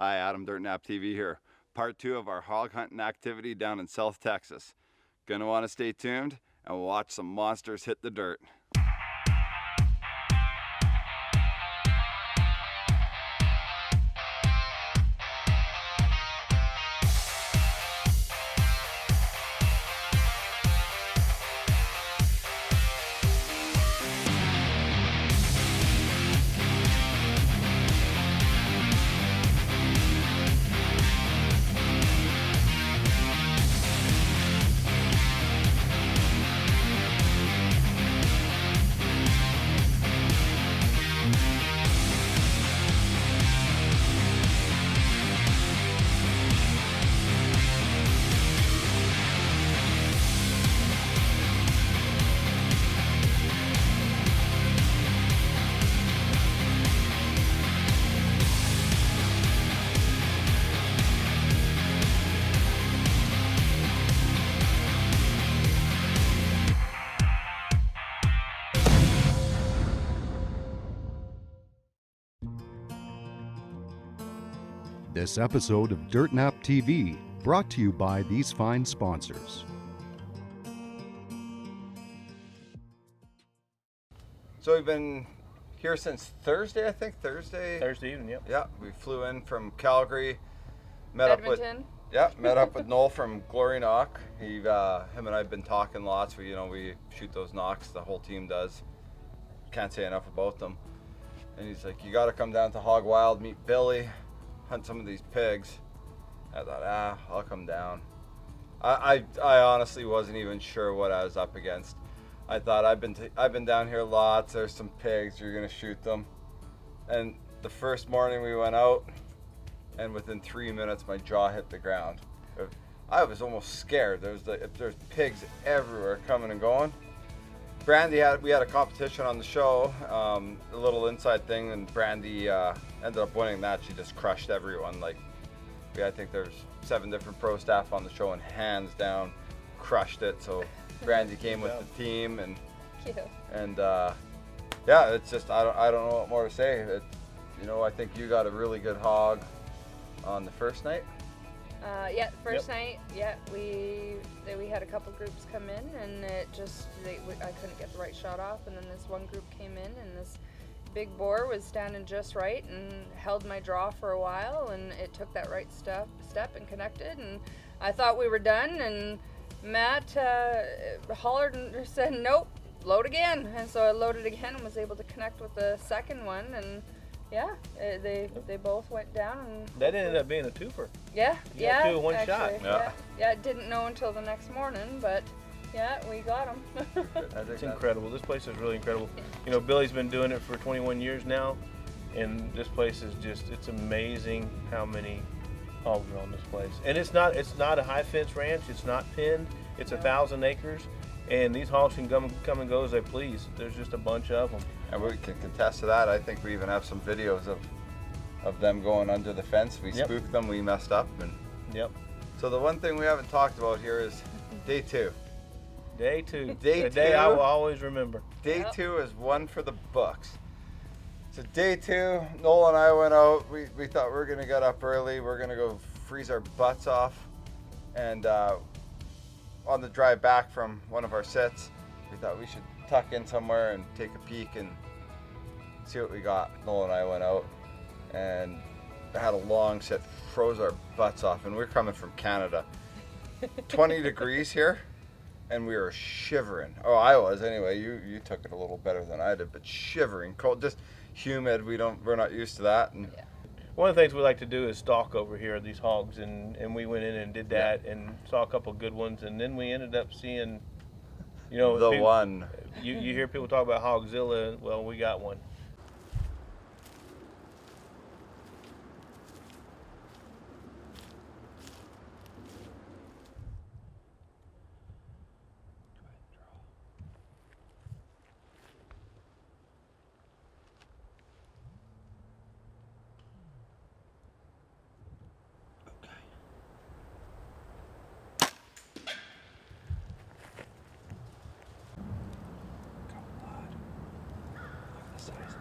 Hi, Adam Dirtnap TV here. Part 2 of our hog hunting activity down in South Texas. Gonna want to stay tuned and watch some monsters hit the dirt. This episode of Dirtnap TV brought to you by these fine sponsors. So we've been here since Thursday, I think. Thursday evening, yep. Yeah, we flew in from Calgary, met Edmonton. up with Noel from Glory Knock. Him and I have been talking lots. We shoot those knocks. The whole team does. Can't say enough about them. And he's like, you got to come down to Hog Wild, meet Billy, hunt some of these pigs. I thought, I'll come down. I honestly wasn't even sure what I was up against. I thought I've been down here lots. There's some pigs. You're gonna shoot them. And the first morning we went out, and within 3 minutes my jaw hit the ground. I was almost scared. There's pigs everywhere coming and going. Brandi we had a competition on the show, a little inside thing, and Brandi ended up winning that. She just crushed everyone. I think there's 7 different pro staff on the show, and hands down crushed it. So Brandi came with the team, and Cute. it's just I don't know what more to say. I think you got a really good hog on the first night. First night, we had a couple groups come in, and I couldn't get the right shot off, and then this one group came in, and this big boar was standing just right and held my draw for a while, and it took that right step and connected, and I thought we were done, and Matt hollered and said, nope, load again, and so I loaded again and was able to connect with the second one, and they both went down. And that ended up being a twofer. Yeah, You got two in one actually, shot. Yeah, didn't know until the next morning, but yeah, we got them. It's incredible. This place is really incredible. Billy's been doing it for 21 years now, and this place is it's amazing how many hogs are on this place. And it's not a high fence ranch. It's not pinned. It's 1,000 acres, and these hogs can come and go as they please. There's just a bunch of them. And we can contest to that. I think we even have some videos of them going under the fence. We spooked them, we messed up. Yep. So the one thing we haven't talked about here is day 2. Day 2. A day I will always remember. Day 2 is one for the books. So day 2, Noel and I went out. We thought we were going to get up early. We're going to go freeze our butts off. And on the drive back from one of our sits, we thought we should tuck in somewhere and take a peek and see what we got. Noel and I went out and had a long sit, froze our butts off, and we're coming from Canada. 20 degrees here, and we were shivering. Oh, I was anyway. You took it a little better than I did, but shivering, cold, just humid. We're not used to that. And one of the things we like to do is stalk over here these hogs, and we went in and did that and saw a couple good ones, and then we ended up seeing, one. You hear people talk about Hogzilla. Well, we got one. Size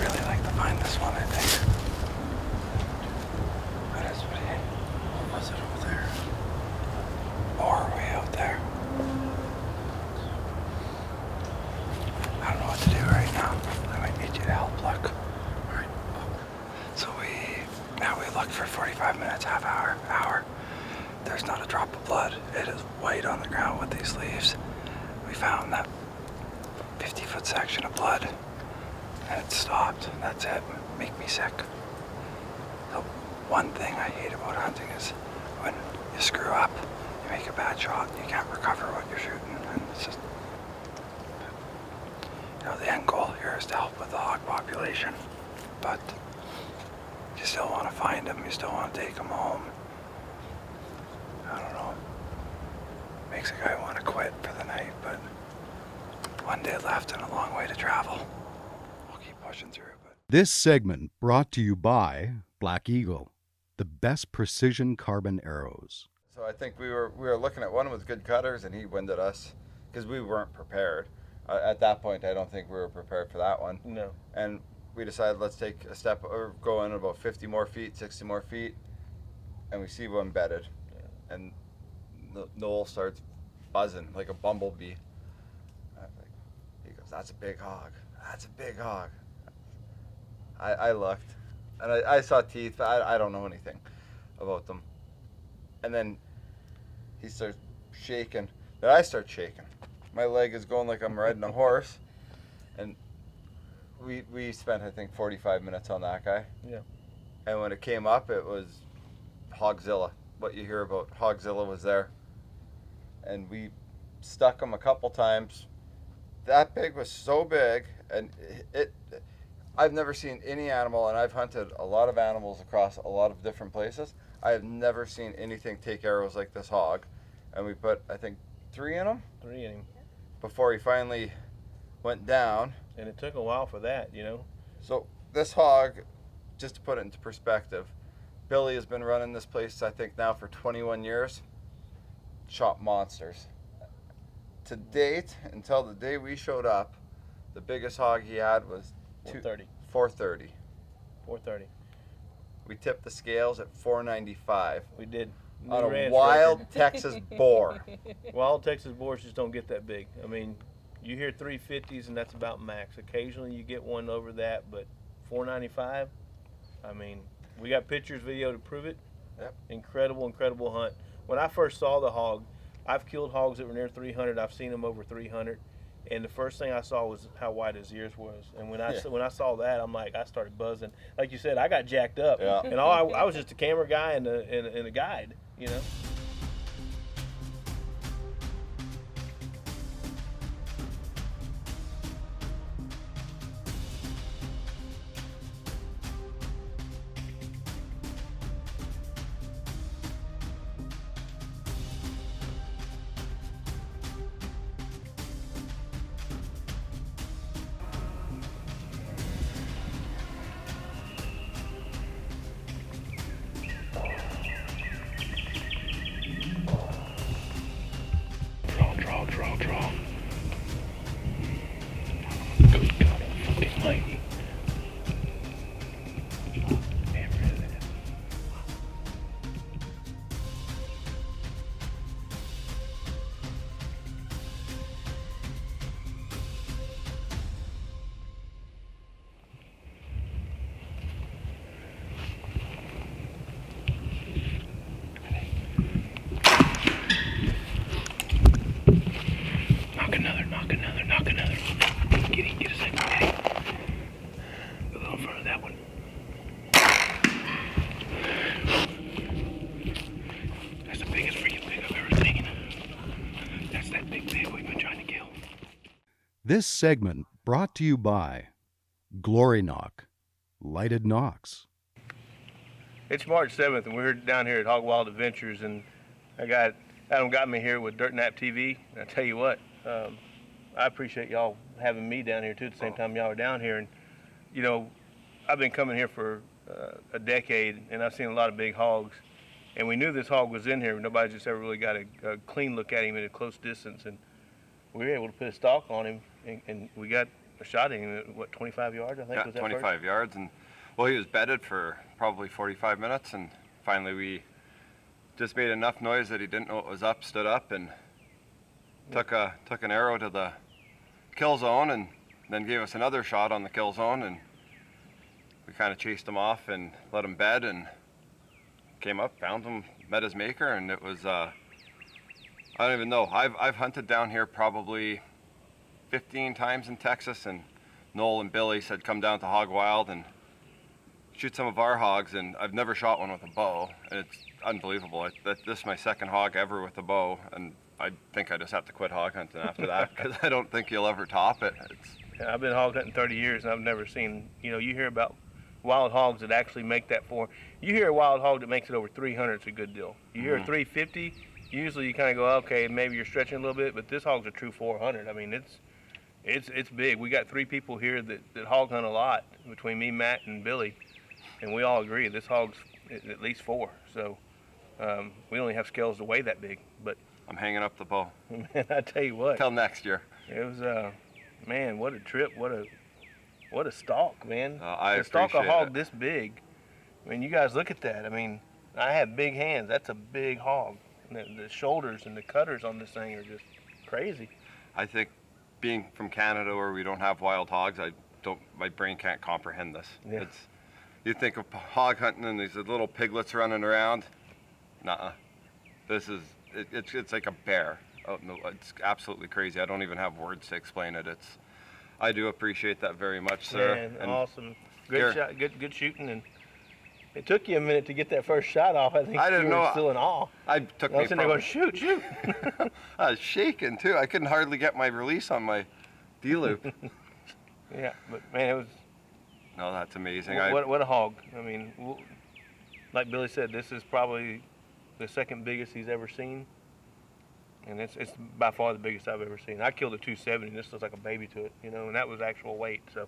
really like to find this one, I think. What is it? What was it over there? Or way out there? I don't know what to do right now. I might need you to help look. Alright. So we looked for 45 minutes, half hour. There's not a drop of blood. It is white on the ground with these leaves. We found that 50-foot section of blood, and it stopped. That's it. Make me sick. The one thing I hate about hunting is when you screw up, you make a bad shot, you can't recover what you're shooting, and it's just, you know, the end goal here is to help with the hog population, but you still want to find them, you still want to take them home. I don't know. Makes a guy want to quit for the night, but one day left and a long way to travel. We'll keep pushing through. But This segment brought to you by Black Eagle, the best precision carbon arrows. So I think we were looking at one with good cutters, and he winded us because we weren't prepared. At that point, I don't think we were prepared for that one. No. And we decided let's take a step or go in about 50 more feet, 60 more feet, and we see one bedded. And Noel starts buzzing like a bumblebee. He goes, "That's a big hog. That's a big hog." I looked, and I saw teeth, but I don't know anything about them. And then he starts shaking. Then I start shaking. My leg is going like I'm riding a horse. And we spent, I think, 45 minutes on that guy. Yeah. And when it came up, it was Hogzilla. What you hear about Hogzilla was there. And we stuck him a couple times. That pig was so big, and I've never seen any animal, and I've hunted a lot of animals across a lot of different places. I have never seen anything take arrows like this hog. And we put, I think, 3 in him. 3 in him. Before he finally went down. And it took a while for that, you know. So this hog, just to put it into perspective, Billy has been running this place, I think, now for 21 years. Shot monsters. To date, until the day we showed up, the biggest hog he had was 430. 430. 430. We tipped the scales at 495 We did. on a ranch wild record. Texas boar. Wild Texas boars just don't get that big. I mean, you hear 350s and that's about max. Occasionally you get one over that, but 495, I mean, we got pictures, video to prove it. Yep. Incredible hunt. When I first saw the hog, I've killed hogs that were near 300. I've seen them over 300. And the first thing I saw was how wide his ears was. And when I saw that, I'm like, I started buzzing. Like you said, I got jacked up. Yeah. And I was just a camera guy and a guide, you know. Draw. Good God almighty. Knock another. Get a second. A little in front of that one. That's the biggest freaking pig I've ever seen. That's that big pig we've been trying to kill. This segment brought to you by Glory Knock, Lighted Knocks. It's March 7th, and we're down here at Hog Wild Adventures, and Adam got me here with Dirt Nap TV. And I tell you what, I appreciate y'all having me down here too at the same time y'all are down here. And you know, I've been coming here for a decade, and I've seen a lot of big hogs, and we knew this hog was in here. Nobody just ever really got a clean look at him at a close distance, and we were able to put a stalk on him, and we got shot him at, what, 25 yards, I think, Yeah, was that 25 first? yards, and well, he was bedded for probably 45 minutes, and finally we just made enough noise that he didn't know what was up, stood up, and took an arrow to the kill zone, and then gave us another shot on the kill zone, and we kind of chased him off and let him bed, and came up, found him, met his maker, and it was I don't even know. I've hunted down here probably 15 times in Texas, and Noel and Billy said come down to Hog Wild and shoot some of our hogs, and I've never shot one with a bow, and it's unbelievable. This is my second hog ever with a bow, and I think I just have to quit hog hunting after that because I don't think you'll ever top it. Yeah, I've been hog hunting 30 years, and I've never seen, you hear about wild hogs that actually make that for. You hear a wild hog that makes it over 300, it's a good deal. You hear 350, usually you kind of go, okay, maybe you're stretching a little bit, but this hog's a true 400. I mean, it's big. We got 3 people here that hog hunt a lot, between me, Matt, and Billy, and we all agree this hog's at least 4. So we only have scales to weigh that big, but I'm hanging up the bow. Man, I tell you what. Till next year. It was man, what a trip! What a stalk, man! I to stalk a appreciate hog it. this big. I mean, you guys look at that. I mean, I have big hands. That's a big hog. And the shoulders and the cutters on this thing are just crazy. I think being from Canada where we don't have wild hogs, my brain can't comprehend this. Yeah. You think of hog hunting and these little piglets running around. Nuh-uh. It's like a bear. Oh no, it's absolutely crazy. I don't even have words to explain it. I do appreciate that very much, sir. Man, And awesome. here- Good shot, good shooting, and it took you a minute to get that first shot off. I think I didn't you were know- still in awe. I took I me was sitting there going, probably, shoot. I was shaking too. I couldn't hardly get my release on my D-loop. Yeah, but man, it was No, that's amazing. what a hog. I mean, like Billy said, this is probably the second biggest he's ever seen. And it's by far the biggest I've ever seen. I killed a 270, and this looks like a baby to it, and that was actual weight. So,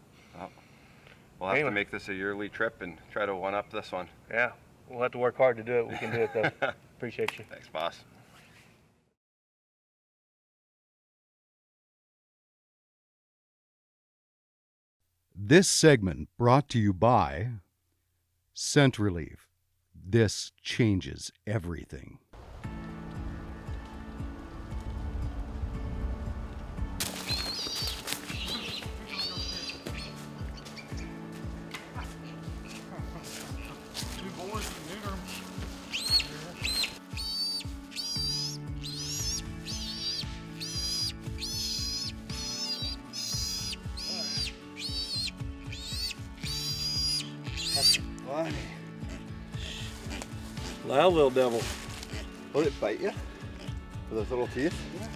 We'll have Anyway. to make this a yearly trip and try to one-up this one. yeah, we'll have to work hard to do it. We can do it, though. Appreciate you. Thanks, boss. This segment brought to you by Scent Relief. This changes everything. Funny. Loud little devil. Would it bite you? With those little teeth?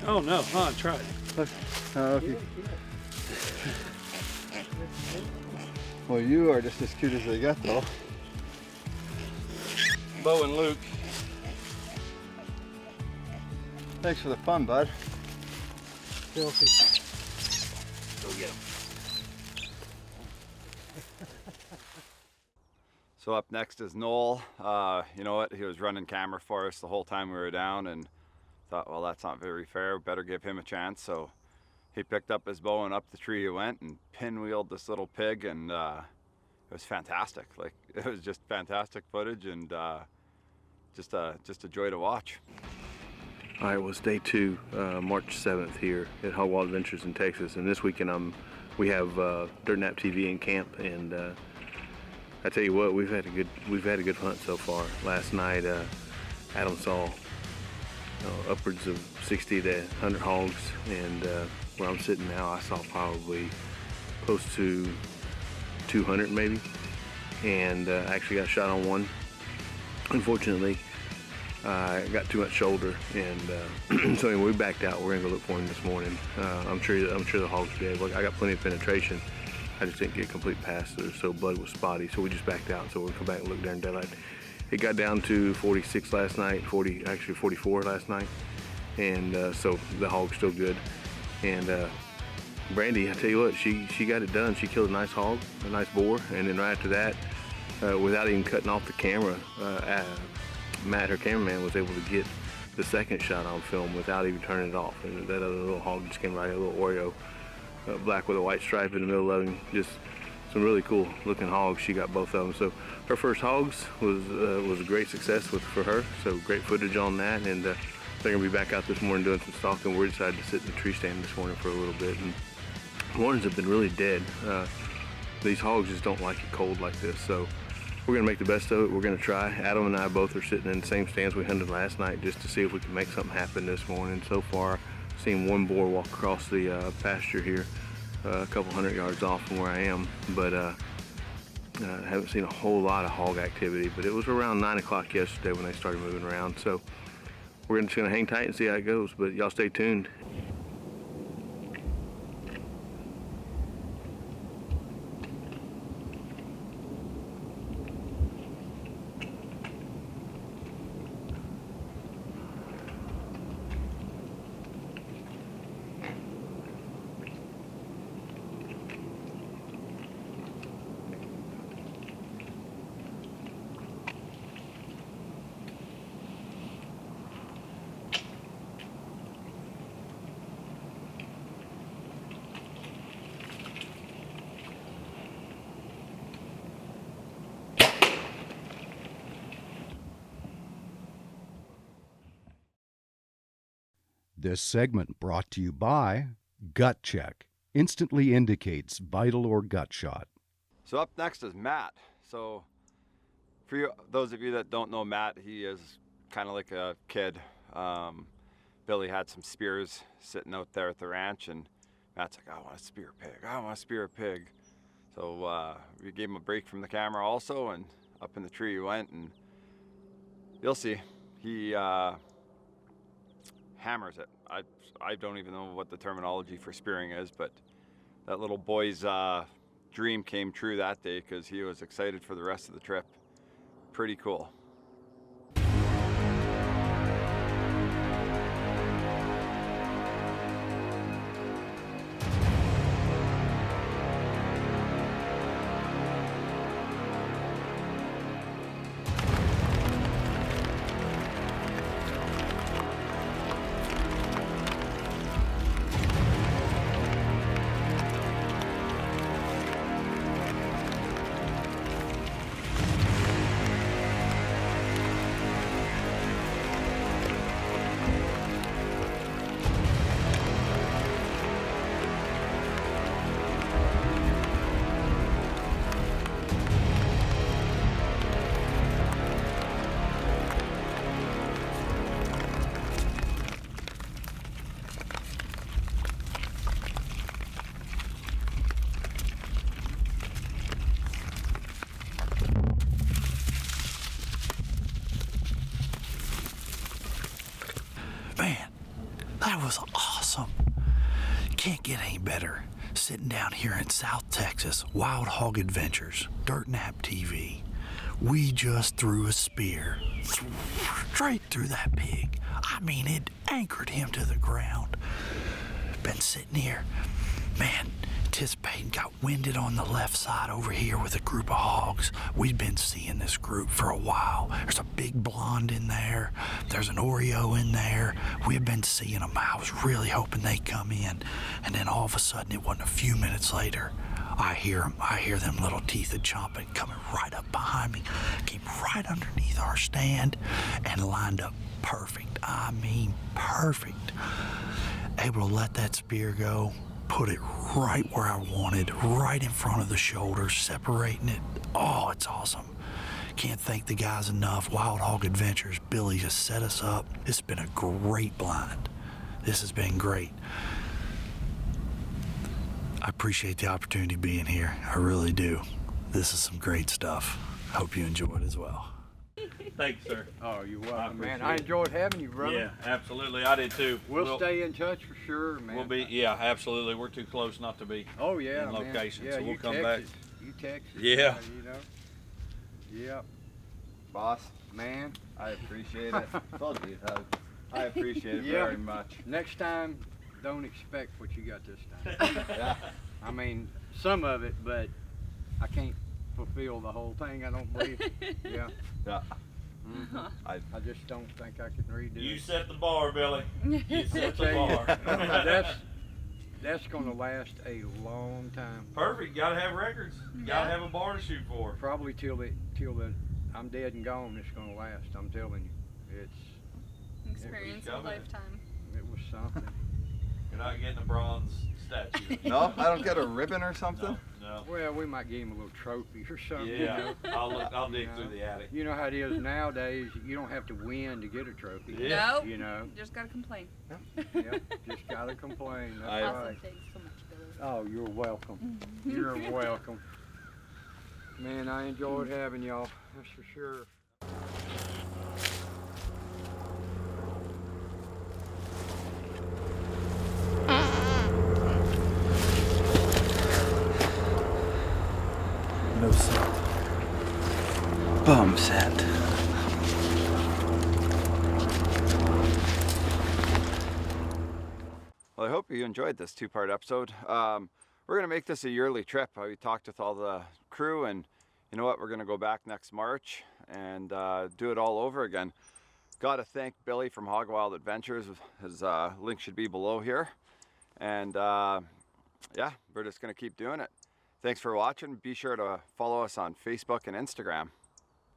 Oh no, I tried. Well, you are just as cute as they get, though. Bo and Luke. Thanks for the fun, bud. Filthy. Go get him. So up next is Noel. You know what? He was running camera for us the whole time we were down, and thought, well, that's not very fair. Better give him a chance. So he picked up his bow and up the tree he went and pinwheeled this little pig, and it was fantastic. Like, it was just fantastic footage, and just a joy to watch. All right, well, it's day 2, March 7th here at Hog Wild Adventures in Texas, and this weekend we have Dirt Nap TV in camp, and I tell you what, we've had a good hunt so far. Last night, Adam saw upwards of 60 to 100 hogs, and where I'm sitting now, I saw probably close to 200 maybe, and actually got a shot on one. Unfortunately, I got too much shoulder, and so anyway, we backed out. We're gonna go look for him this morning. I'm sure the hog's dead. Look, I got plenty of penetration. I just didn't get a complete pass through, so blood was spotty. So we just backed out. So we'll come back and look during daylight. It got down to 46 last night, 44 last night, and so the hog's still good. And Brandi, I tell you what, she got it done. She killed a nice hog, a nice boar, and then right after that, without even cutting off the camera, Matt, her cameraman, was able to get the second shot on film without even turning it off. And that other little hog just came right, a little Oreo. black with a white stripe in the middle of him. Just some really cool looking hogs. She got both of them. So her first hogs was a great success for her. So great footage on that, and they're gonna be back out this morning doing some stalking. We decided to sit in the tree stand this morning for a little bit, and mornings have been really dead. These hogs just don't like it cold like this, so we're gonna make the best of it. We're gonna try. Adam and I both are sitting in the same stands we hunted last night just to see if we can make something happen this morning. So far, I've seen one boar walk across the pasture here, a couple hundred yards off from where I am, but I haven't seen a whole lot of hog activity. But it was around 9 o'clock yesterday when they started moving around, so we're just gonna hang tight and see how it goes. But y'all stay tuned. This segment brought to you by Gut Check. Instantly indicates vital or gut shot. So up next is Matt. So for you, those of you that don't know Matt, he is kind of like a kid. Billy had some spears sitting out there at the ranch, and Matt's like, I want to spear a pig. I want to spear a pig. So we gave him a break from the camera also, and up in the tree he went, and you'll see. He hammers it. I don't even know what the terminology for spearing is, but that little boy's dream came true that day because he was excited for the rest of the trip. Pretty cool. Man, that was awesome. Can't get any better. Sitting down here in South Texas, Wild Hog Adventures, Dirt Nap TV. We just threw a spear straight through that pig. I mean, it anchored him to the ground. Been sitting here, man, anticipating, got winded on the left side over here with a group of hogs. We've been seeing this group for a while. There's a big blonde in there. There's an Oreo in there. We've been seeing them. I was really hoping they'd come in. And then all of a sudden, it wasn't a few minutes later, I hear them. I hear them little teeth chomping coming right up behind me. Came right underneath our stand and lined up perfect. I mean, perfect. Able to let that spear go, put it right where I wanted, right in front of the shoulder, separating it. Oh, it's awesome. Can't thank the guys enough. Wild Hog Adventures, Billy just set us up. It's been a great blind. This has been great. I appreciate the opportunity being here. I really do. This is some great stuff. Hope you enjoy it as well. Thanks, sir. Oh, you're welcome, man. appreciate I it. enjoyed having you, brother. Yeah, absolutely. I did too. We'll stay in touch for sure, man. We'll be, yeah, absolutely. We're too close not to be. Oh yeah, in man. location, Yeah, so we'll you come Texas. back. You Texas. Yeah. You know. Yep, Boss, man. I appreciate it. Told you, I appreciate it Yeah. very much. Next time, don't expect what you got this time. Yeah. I mean, some of it, but I can't fulfill the whole thing. I don't believe. Yeah. Yeah. Mhm. I I just don't think I can redo You it. set the bar, Billy. You set the Okay. bar. That's gonna last a long time. Perfect. You gotta have records. You gotta have a bar to shoot for. Probably till I'm dead and gone. It's gonna last. I'm telling you, Experience of a lifetime. it was something. You're not getting a bronze statue. No, I don't get a ribbon or something. No. Well, we might give him a little trophy or something. Yeah. I'll dig You know? through the attic. You know how it is nowadays. You don't have to win to get a trophy. Yeah. Nope. You know. Just gotta complain. Yep. Just gotta complain. That's I- right. Awesome. Thanks so much, Billy. Oh, you're welcome. You're welcome. Man, I enjoyed having y'all. That's for sure. No scent. Bum scent. Well, I hope you enjoyed this two-part episode. We're gonna make this a yearly trip. We talked with all the crew, and you know what? We're gonna go back next March and do it all over again. Got to thank Billy from Hog Wild Adventures. His link should be below here. And yeah, we're just gonna keep doing it. Thanks for watching. Be sure to follow us on Facebook and Instagram.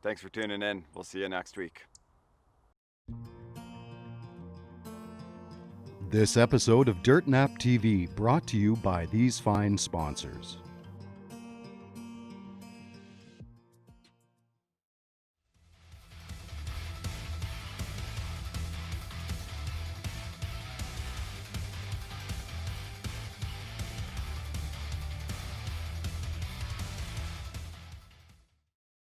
Thanks for tuning in. We'll see you next week. This episode of Dirt Nap TV brought to you by these fine sponsors.